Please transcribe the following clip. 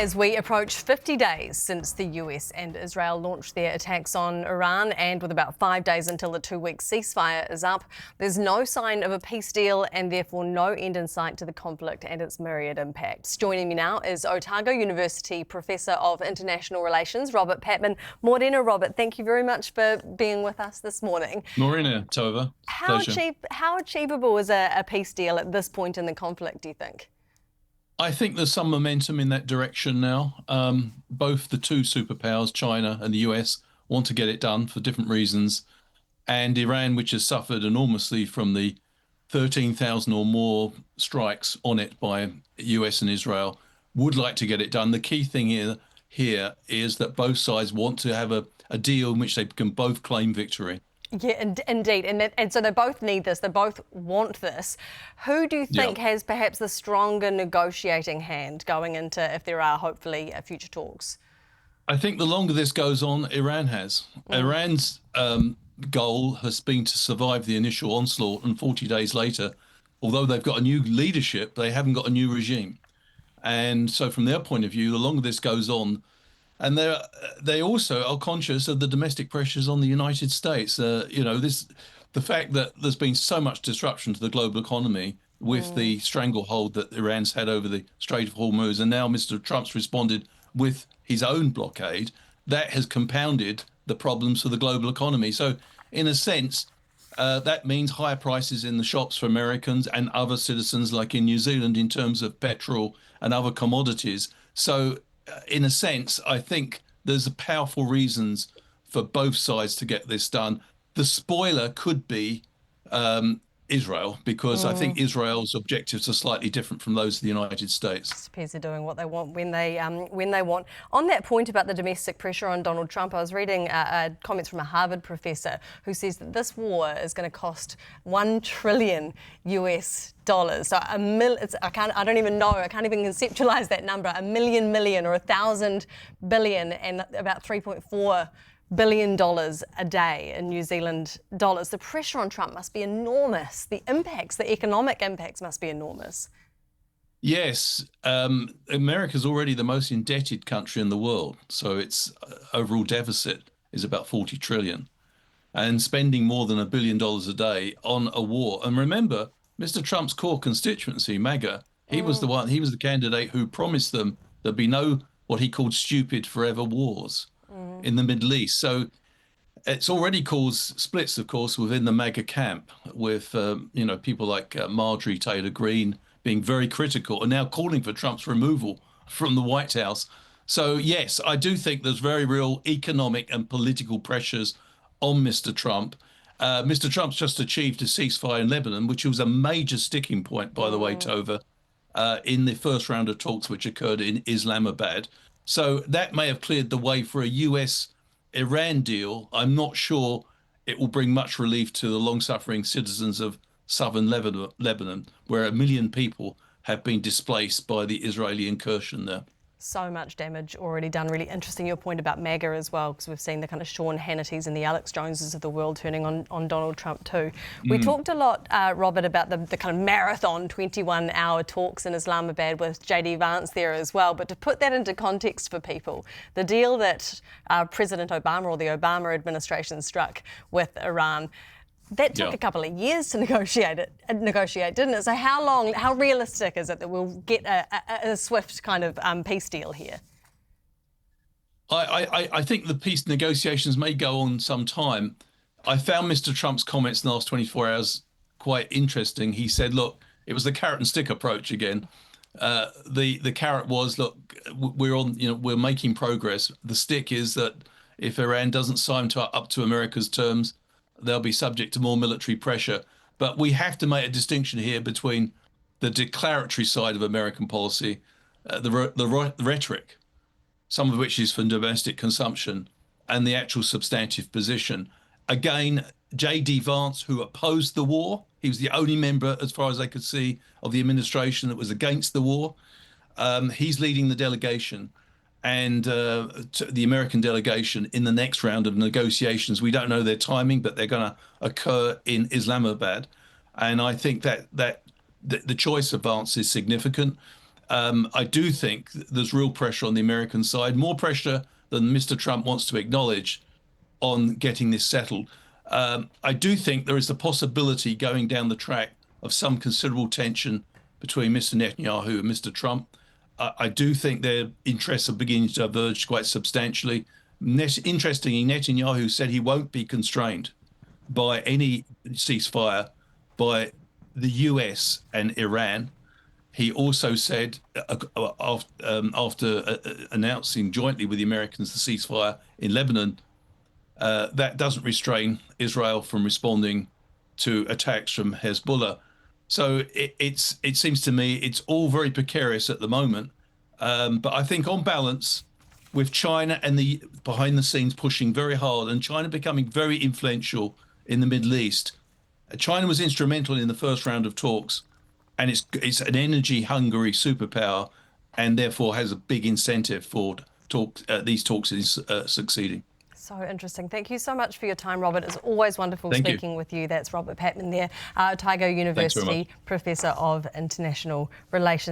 As we approach 50 days since the US and Israel launched their attacks on Iran, and with about 5 days until the 2-week ceasefire is up, there's no sign of a peace deal and therefore no end in sight to the conflict and its myriad impacts. Joining me now is Otago University Professor of International Relations, Robert Patman. Morena, Robert, thank you very much for being with us this morning. Morena, Tova. Pleasure. How achievable is a peace deal at this point in the conflict, do you think? I think there's some momentum in that direction now. Both the two superpowers, China and the US, want to get it done for different reasons. And Iran, which has suffered enormously from the 13,000 or more strikes on it by US and Israel, would like to get it done. The key thing here is that both sides want to have a deal in which they can both claim victory. Yeah, indeed. And so they both need this. They both want this. Who do you think has perhaps the stronger negotiating hand going into, if there are hopefully future talks? I think the longer this goes on, Iran has. Iran's goal has been to survive the initial onslaught, and 40 days later, although they've got a new leadership, they haven't got a new regime. And so from their point of view, the longer this goes on, and they also are conscious of the domestic pressures on the United States. The fact that there's been so much disruption to the global economy with the stranglehold that Iran's had over the Strait of Hormuz, and now Mr. Trump's responded with his own blockade, that has compounded the problems for the global economy. So in a sense, that means higher prices in the shops for Americans and other citizens, like in New Zealand, in terms of petrol and other commodities. So in a sense, I think there's powerful reasons for both sides to get this done. The spoiler could be Israel, because I think Israel's objectives are slightly different from those of the United States. It appears they're doing what they want when they want. On that point about the domestic pressure on Donald Trump, I was reading comments from a Harvard professor who says that this war is going to cost $1 trillion US. So I don't even know, I can't even conceptualize that number. $1 million or 1,000 billion, and about $3.4 billion a day in New Zealand dollars. The pressure on Trump must be enormous. The economic impacts must be enormous. Yes, America's already the most indebted country in the world. So its overall deficit is about 40 trillion, and spending more than $1 billion a day on a war. And remember, Mr. Trump's core constituency, MAGA, he was the candidate who promised them there'd be no, what he called stupid forever wars in the Middle East. So it's already caused splits, of course, within the MAGA camp, with people like Marjorie Taylor Greene being very critical and now calling for Trump's removal from the White House. So yes, I do think there's very real economic and political pressures on Mr. Trump. Mr. Trump's just achieved a ceasefire in Lebanon, which was a major sticking point, by the way, Tova, in the first round of talks which occurred in Islamabad. So that may have cleared the way for a US-Iran deal. I'm not sure it will bring much relief to the long-suffering citizens of southern Lebanon, where 1 million people have been displaced by the Israeli incursion there. So much damage already done. Really interesting your point about MAGA as well, because we've seen the kind of Sean Hannitys and the Alex Joneses of the world turning on Donald Trump too. We talked a lot, Robert, about the kind of marathon 21-hour talks in Islamabad with JD Vance there as well. But to put that into context for people, the deal that President Obama or the Obama administration struck with Iran, that took a couple of years to negotiate, didn't it? So how realistic is it that we'll get a swift kind of peace deal here? I think the peace negotiations may go on some time. I found Mr. Trump's comments in the last 24 hours quite interesting. He said, look, it was the carrot and stick approach again. The carrot was, look, we're making progress. The stick is that if Iran doesn't sign up to America's terms, they'll be subject to more military pressure. But we have to make a distinction here between the declaratory side of American policy, the rhetoric, some of which is for domestic consumption, and the actual substantive position. Again, JD Vance, who opposed the war, he was the only member, as far as I could see, of the administration that was against the war. He's leading the delegation. And the American delegation in the next round of negotiations. We don't know their timing, but they're going to occur in Islamabad. And I think that the choice of Vance is significant. I do think there's real pressure on the American side, more pressure than Mr. Trump wants to acknowledge on getting this settled. I do think there is the possibility going down the track of some considerable tension between Mr. Netanyahu and Mr. Trump. I do think their interests are beginning to diverge quite substantially. Interestingly, Netanyahu said he won't be constrained by any ceasefire by the US and Iran. He also said, after announcing jointly with the Americans the ceasefire in Lebanon, that doesn't restrain Israel from responding to attacks from Hezbollah. So it seems to me it's all very precarious at the moment. But I think on balance, with China and the behind the scenes pushing very hard and China becoming very influential in the Middle East, China was instrumental in the first round of talks, and it's an energy hungry superpower, and therefore has a big incentive for these talks succeeding. So interesting. Thank you so much for your time, Robert. It's always wonderful speaking with you. That's Robert Patman there, Otago University Professor of International Relations.